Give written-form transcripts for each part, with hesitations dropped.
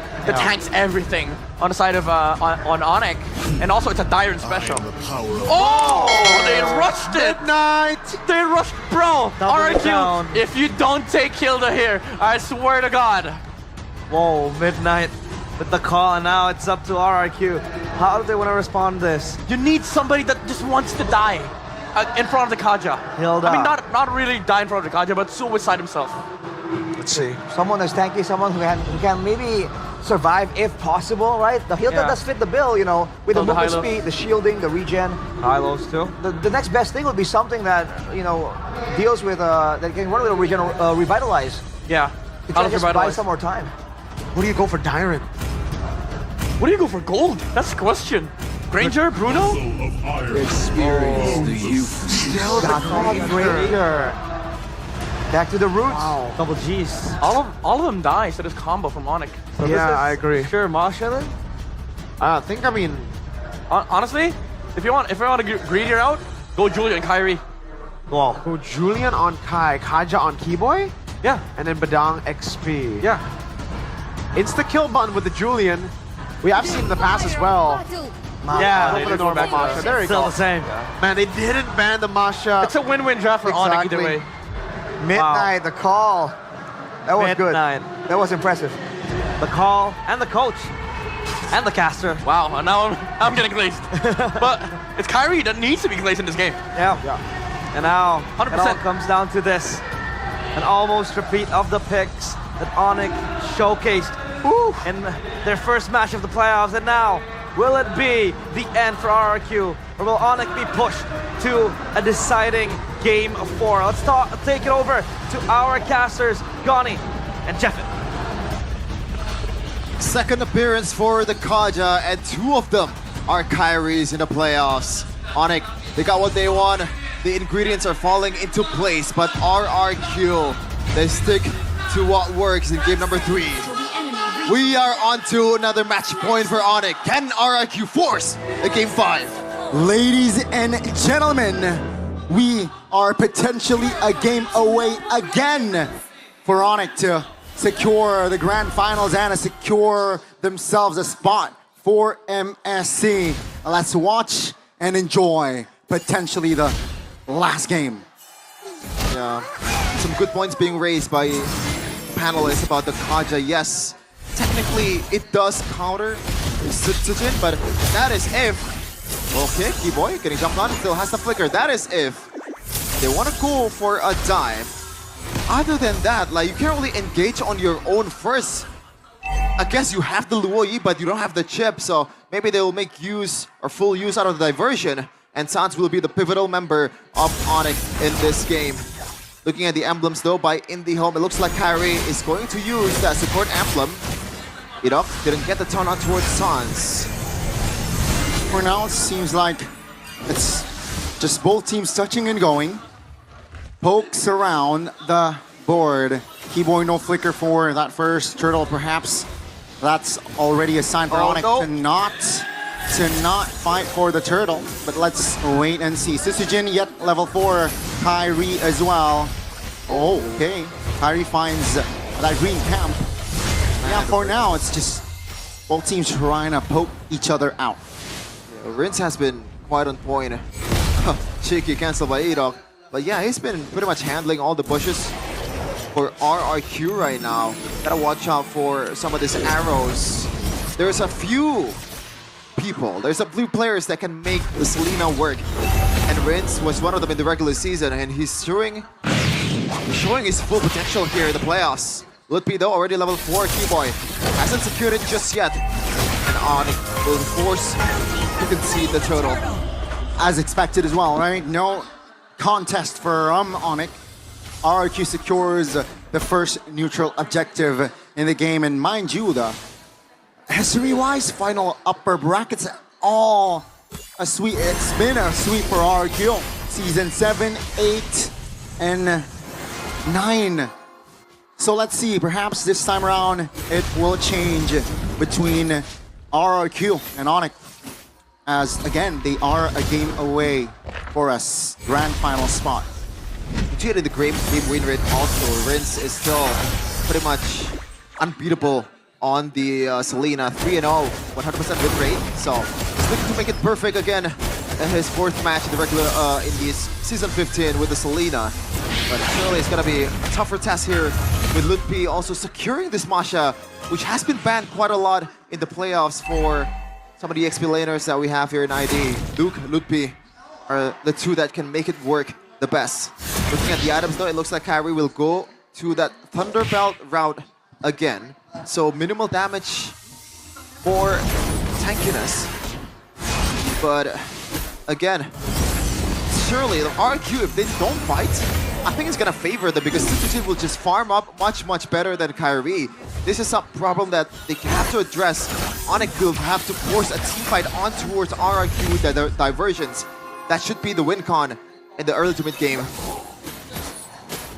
that tanks everything on the side of on ONIC, and also it's a Dyron special. Oh, they rushed it! Midnight! They rushed, bro. Double it down. RRQ, if you don't take Hilda here, I swear to God. Whoa, Midnight with the call, and now it's up to RRQ. How do they want to respond to this? You need somebody that just wants to die in front of the Kaja. Hilda. I mean, not really die in front of the Kaja, but suicide himself. Let's see. Someone that's tanky, someone who can maybe survive if possible, right? The Hilda does fit the bill, you know, with the movement speed, the shielding, the regen. High-lows too. The next best thing would be something that, you know, deals with, that can run with a revitalize. Yeah. To try to just buy some more time. What do you go for Dyron? What do you go for gold? That's the question. Granger, Bruno? Experience the youth. Still the Granger. Back to the roots. Wow. Double G's. All of them die, so this combo from ONIC. So Yeah, I agree. Sure, Masha then? I mean, Honestly, if you want to get greedier out, go Julia and Kyrie. Wow. go Julian on Kai, Kaja on Keyboy, Yeah, and then Badang XP. yeah. Insta kill button with the Julian. We have seen in the past as well. Yeah, Go they for the did go normal back to Masha. that. There you Still go. the same. Man, they didn't ban the Masha. It's a win-win draft for ONIC either Exactly. way. Midnight, the call. That was Midnight. good. That was impressive. The call, and the coach, and the caster. Wow, and now I'm getting glazed. But it's Kyrie that needs to be glazed in this game. Yeah. And now, 100%. it all comes down to this. An almost repeat of the picks that ONIC showcased in their first match of the playoffs. And now, will it be the end for RRQ? Or will ONIC be pushed to a deciding game 4? Let's take it over to our casters, Goni and Jeffin. Second appearance for the Kaja, and two of them are Kyrie's in the playoffs. ONIC, they got what they want. The ingredients are falling into place, but RRQ, they stick to what works in game number 3. We are on to another match point for ONIC. Can RRQ force a game 5? Ladies and gentlemen, we are potentially a game away again for ONIC to secure the grand finals and secure themselves a spot for MSC. Let's watch and enjoy potentially the last game. Yeah, some good points being raised by panelists about the Kaja. Yes, technically it does counter Sutsujin, but that is if... Okay, Keyboy getting jumped on, still has the flicker. That is if they want to go for a dive. Other than that, like, you can't really engage on your own first. I guess you have the Luoyi, but you don't have the chip, so maybe they will make use or full use out of the diversion, and Sans will be the pivotal member of ONIC in this game. Looking at the emblems though by IndieHome, it looks like Kyrie is going to use that support emblem. Irok didn't get the turn on towards Sans. For now, it seems like it's just both teams touching and going. Pokes around the board. Keyboy no flicker for that first turtle, perhaps. That's already a sign for ONIC to not fight for the turtle. But let's wait and see. Sisujin yet level 4. Kyrie as well. Oh, okay. Kyrie finds that green camp. Yeah, for now, it's just both teams trying to poke each other out. Rince has been quite on point. Cheeky cancel by Irok. But yeah, he's been pretty much handling all the bushes for RRQ right now. Gotta watch out for some of these arrows. There's a few people, there's a few players that can make the Selena work. And Rince was one of them in the regular season, and he's showing his full potential here in the playoffs. Lutpi though, already level 4, Keyboy. Hasn't secured it just yet. And ONIC will force to concede the turtle. As expected as well, right? No contest for ONIC. RRQ secures the first neutral objective in the game. And mind you, the history-wise final upper brackets all a sweep. It's been a sweep for RRQ. Season 7, 8, and 9. So let's see, perhaps this time around it will change between RRQ and ONIC. As again, they are a game away for us grand final spot. Due to the great game win rate also, Rince is still pretty much unbeatable on the Selena. 3-0, 100% win rate. So he's looking to make it perfect again in his 4th match in the regular in the season 15 with the Selena. But surely it's gonna be a tougher test here with Lutpi also securing this Masha, which has been banned quite a lot in the playoffs for some of the XP laners that we have here in ID. Luke, Lutpi are the two that can make it work the best. Looking at the items though, it looks like Kyrie will go to that Thunderbelt route again. So minimal damage, more tankiness. But again, surely the RRQ, if they don't fight, I think it's gonna favor them because Citogen will just farm up much better than Kyrie. This is a problem that they have to address. ONIC will have to force a team fight on towards RRQ with their diversions. That should be the win con in the early to mid game.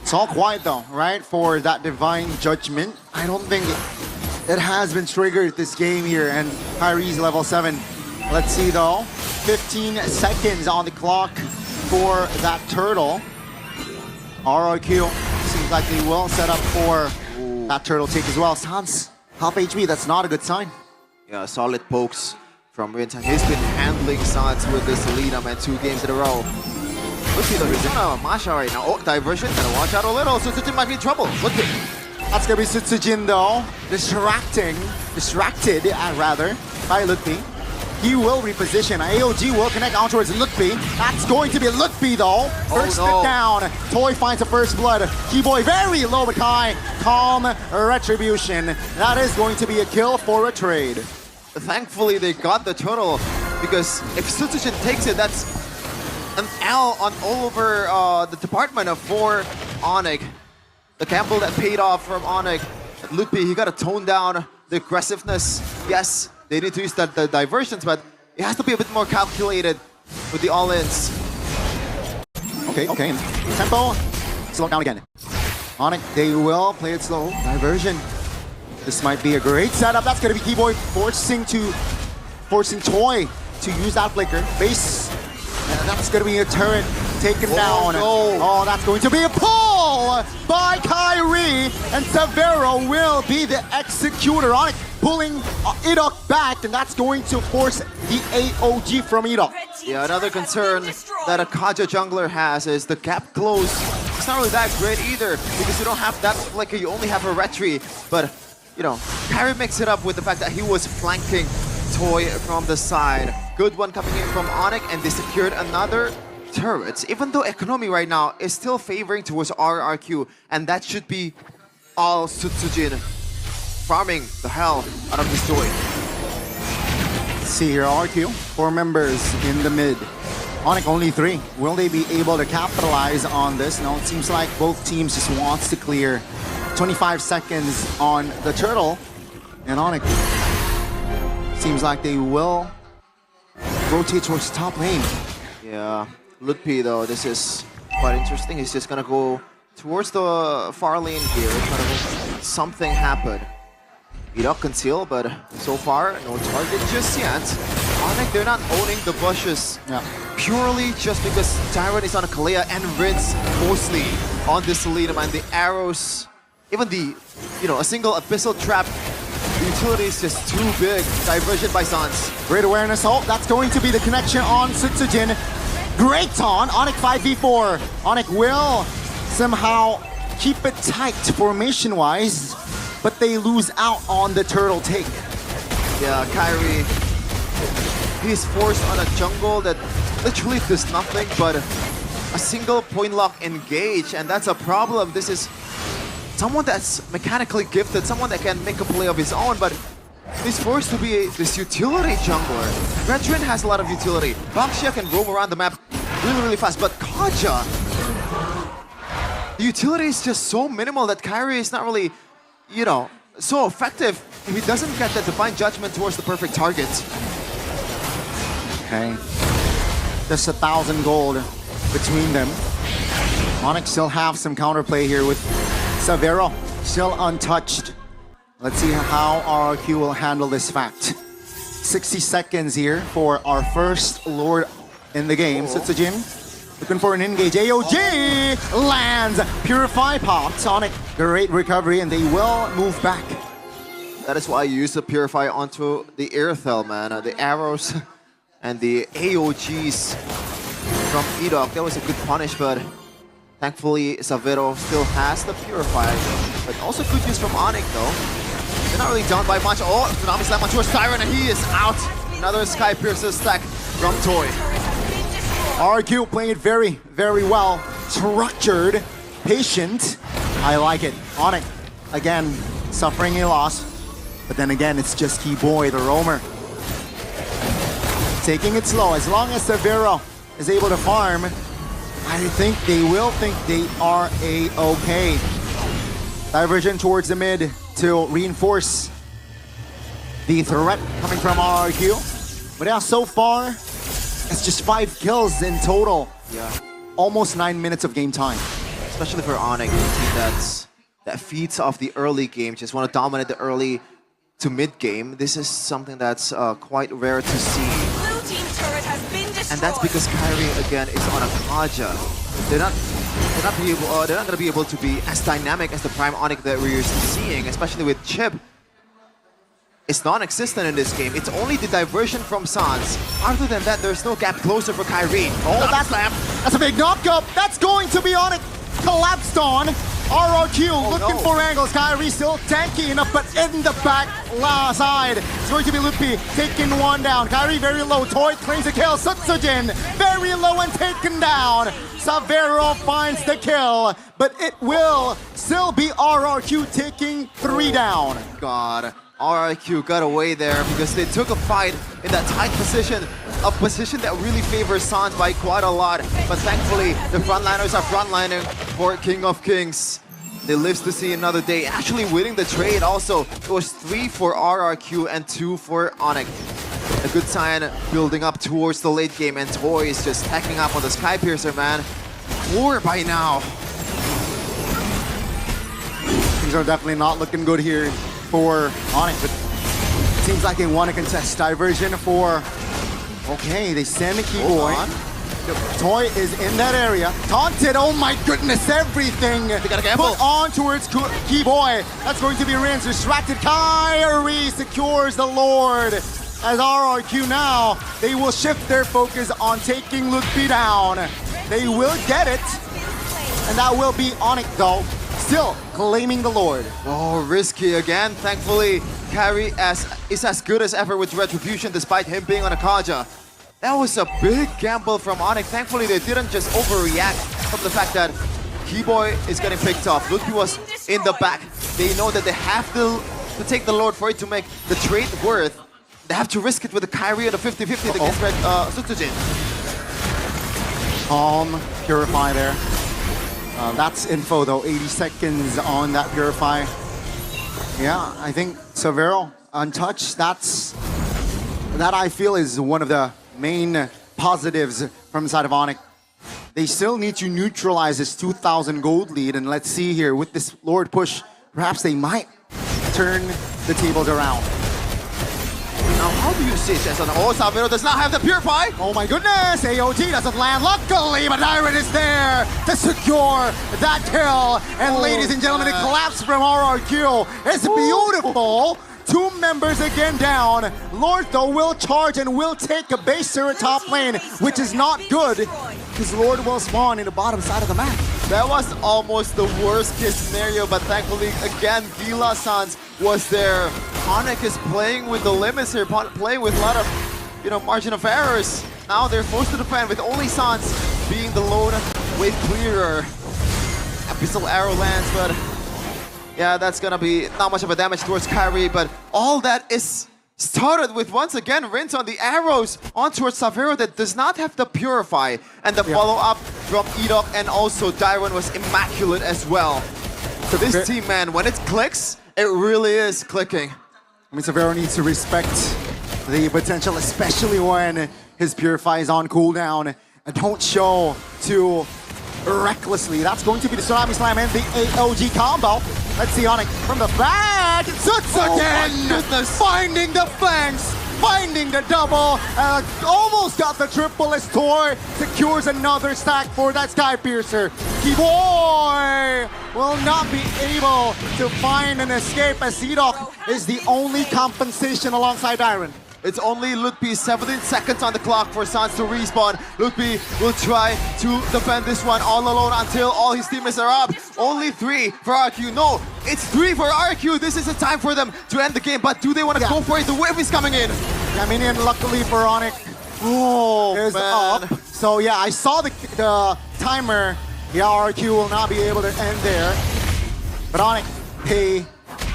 It's all quiet though, right? For that divine judgment. I don't think it has been triggered this game here, and Kyrie's level 7. Let's see though. 15 seconds on the clock for that turtle. RRQ seems like they will set up for that turtle take as well. Sans, half HP, that's not a good sign. Yeah, solid pokes from Rintan. He's been handling Sans with this Selena, man, 2 games in a row. Let's see though, he's on a Masha right now. Oh, diversion, gotta watch out a little. Citogen might be in trouble. Look at That's gonna be Citogen though. Distracted rather, by Lutpi. He will reposition. AOG will connect on towards Lutpi. That's going to be Lutpi though. First no. step down. Toy finds the first blood. Keyboy very low but high. Calm retribution. That is going to be a kill for a trade. Thankfully, they got the turtle because if Citogen takes it, that's an L on all over the department of 4 ONIC. The gamble that paid off from ONIC. Lutpi, he got to tone down the aggressiveness. Yes, they need to use the diversions, but it has to be a bit more calculated with the all-ins. Okay. Tempo. Slow down again. ONIC, they will play it slow. Diversion. This might be a great setup. That's going to be Keyboy forcing Toy to use that flicker. Base. And that's going to be a turret taken down. No. Oh, that's going to be a pull by Kyrie. And Severo will be the executor. ONIC pulling Idok back, and that's going to force the AOG from Idok. Yeah, another concern that a Kaja jungler has is the gap close. It's not really that great either because you don't have that flicker, you only have a retry. But, you know, Kyrie makes it up with the fact that he was flanking Toy from the side. Good one coming in from ONIC, and they secured another turret. Even though economy right now is still favoring towards RRQ, and that should be all Citogen farming the hell out of this Toy. Let's see here, RQ, 4 members in the mid. ONIC only 3. Will they be able to capitalize on this? No, it seems like both teams just wants to clear 25 seconds on the turtle. And ONIC seems like they will rotate towards top lane. Yeah, Lutpi though, this is quite interesting. He's just gonna go towards the far lane here, trying to make something happen. Idok conceal, but so far, no target just yet. ONIC, they're not owning the bushes. Yeah. Purely just because Tyrant is on a Kalea and Rinse mostly on this Selena, man. The arrows, even the, you know, a single Abyssal Trap, the utility is just too big. Diversion by Sans. Great awareness. Oh, that's going to be the connection on Citogen. Great taunt. ONIC 5v4. ONIC will somehow keep it tight formation-wise, but they lose out on the turtle take. Yeah, Kyrie, he's forced on a jungle that literally does nothing but a single point lock engage, and that's a problem. This is someone that's mechanically gifted, someone that can make a play of his own, but he's forced to be this utility jungler. Veteran has a lot of utility. Baxia can roam around the map really fast, but Kaja, the utility is just so minimal that Kyrie is not really, you know, so effective if he doesn't get that divine judgment towards the perfect target. Okay. Just 1,000 gold between them. ONIC still have some counterplay here with Severo still untouched. Let's see how RRQ will handle this fact. 60 seconds here for our first Lord in the game. Citogen looking for an engage. AOG lands. Purify pops. ONIC, great recovery, and they will move back. That is why you use the Purify onto the Airthel, man. The arrows and the AOGs from Edok. That was a good punish, but thankfully Savero still has the Purify. But also good use from ONIC, though. They're not really down by much. Oh, Tsunami Slam on towards Tyron, and he is out. Another Sky Piercer stack from Toy. RRQ playing it very, very well. Structured, patient. I like it. ONIC, again, suffering a loss. But then again, it's just Keyboy, the roamer. Taking it slow. As long as Savero is able to farm, I think they will think they are a-okay. Diversion towards the mid to reinforce the threat coming from RRQ. But yeah, so far, it's just 5 kills in total. Yeah. Almost 9 minutes of game time. Especially for ONIC, a team that feeds off the early game, just want to dominate the early to mid game. This is something that's quite rare to see. Blue team turret has been destroyed. And that's because Kyrie again is on a Kaja. They're not going to be able to be as dynamic as the Prime ONIC that we're used to seeing, especially with Chip. It's non-existent in this game. It's only the diversion from Sans. Other than that, there's no gap closer for Kyrie. Oh, that's a big knock-up. That's going to be ONIC. Collapsed on. RRQ looking for angles. Kyrie still tanky enough, but in the back side. It's going to be Lupi taking one down. Kyrie very low. Toy claims the kill. Sutsujin very low and taken down. Savero finds the kill, but it will still be RRQ taking 3 down. God. RRQ got away there because they took a fight in that tight position, a position that really favors Sans by quite a lot. But thankfully, the frontliners are frontlining for King of Kings. They live to see another day, actually winning the trade also. It was 3 for RRQ and 2 for ONIC. A good sign building up towards the late game, and Toy is just hacking up on the Sky Piercer, man. 4 by now. Things are definitely not looking good here for ONIC, but it seems like they want to contest. Diversion for... Okay, they send the Keyboy. Toy is in that area. Taunted, oh my goodness, everything they gotta gamble. Put on towards Keyboy. That's going to be Rin's distracted. Kyrie secures the Lord. As RRQ now, they will shift their focus on taking Lupi down. They will get it, and that will be ONIC though. Still claiming the Lord. Oh, risky again. Thankfully, Kyrie is as good as ever with Retribution despite him being on a Kaja. That was a big gamble from ONIC. Thankfully, they didn't just overreact from the fact that Keyboy is getting picked off. Lupi was in the back. They know that they have to take the Lord for it to make the trade worth. They have to risk it with the Kyrie and the 50-50 against Sutsujin. Purify there. That's info though, 80 seconds on that Purify. Yeah, I think Savero untouched. That I feel is one of the main positives from the side of ONIC. They still need to neutralize this 2,000 gold lead, and let's see here with this Lord push, perhaps they might turn the tables around. Now, how do you see this? Oh, Savero does not have the Purify. Oh my goodness, AOT doesn't land. Luckily, but Iron is there to secure that kill. And ladies and gentlemen, the collapse from RRQ is beautiful. 2 members again down. Lord, though, will charge and will take a base turret top lane, which is not good, because Lord will spawn in the bottom side of the map. That was almost the worst case scenario, but thankfully, again, Gila Sans was there. ONIC is playing with the limits here, playing with a lot of, margin of errors. Now they're forced to defend with only Sans being the lone wave clearer. Abyssal arrow lands, but yeah, that's gonna be not much of a damage towards Kyrie, but all that is started with, once again, Rinse on the arrows on towards Savero that does not have the Purify. And the follow-up from Edok and also Dairon was immaculate as well. So this team, man, when it clicks, it really is clicking. I mean, Savero needs to respect the potential, especially when his Purify is on cooldown. And don't show too recklessly. That's going to be the Tsunami Slam and the AOG combo. Let's see ONIC from the back. Sutsujin finding the flanks. finding the double, almost got the triple as Toy secures another stack for that Sky Piercer. Kiboy will not be able to find an escape as Seedok is the only compensation alongside Iron. It's only Lutpi, 17 seconds on the clock for Sans to respawn. Lutpi will try to defend this one all alone until all his teammates are up. Only 3 for RRQ. No, it's 3 for RRQ. This is a time for them to end the game, but do they want to go for it? The wave is coming in. Coming in, luckily for ONIC, is man. up. So yeah, I saw the timer. Yeah, RRQ will not be able to end there. But ONIC, they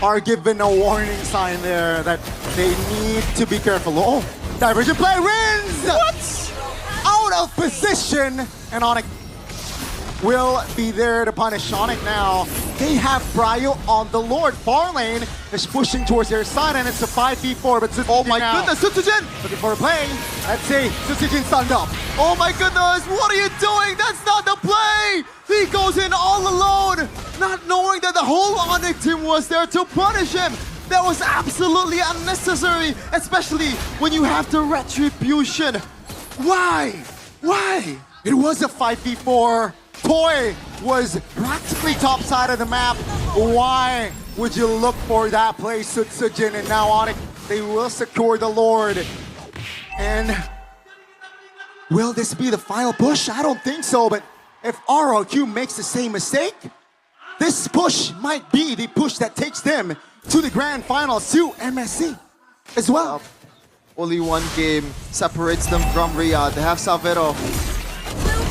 are given a warning sign there that they need to be careful. Oh, diversion play wins! What? Out of position, and ONIC will be there to punish ONIC now. They have Bryo on the Lord. Far lane is pushing towards their side, and it's a 5v4, but Oh my goodness, Sutsujin! looking for a play. Let's see, Sutsujin stunned up. Oh my goodness, what are you doing? That's not the play! He goes in all alone, not knowing that the whole ONIC team was there to punish him. That was absolutely unnecessary, especially when you have the retribution. Why? Why? It was a 5v4. Toy was practically top side of the map. Why would you look for that play, Sutsujin? And now ONIC, they will secure the Lord. And will this be the final push? I don't think so, but if RRQ makes the same mistake, this push might be the push that takes them to the grand finals to MSC as well. Only one game separates them from Riyadh. They have Salvero,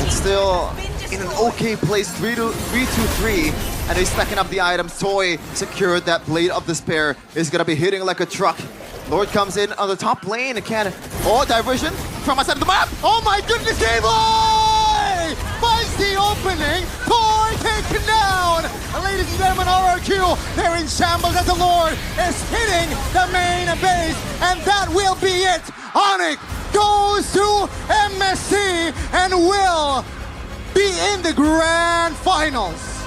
and still in an okay place, 3-2-3, and they're stacking up the items. Toy secured that Blade of Despair. Is gonna be hitting like a truck. Lord comes in on the top lane. Oh, diversion from outside of the map. Oh my goodness, Aloy finds the opening. Toy taken down. And ladies and gentlemen, RRQ, they're in shambles as the Lord is hitting the main base. And that will be it. ONIC goes to MSC and will be in the grand finals.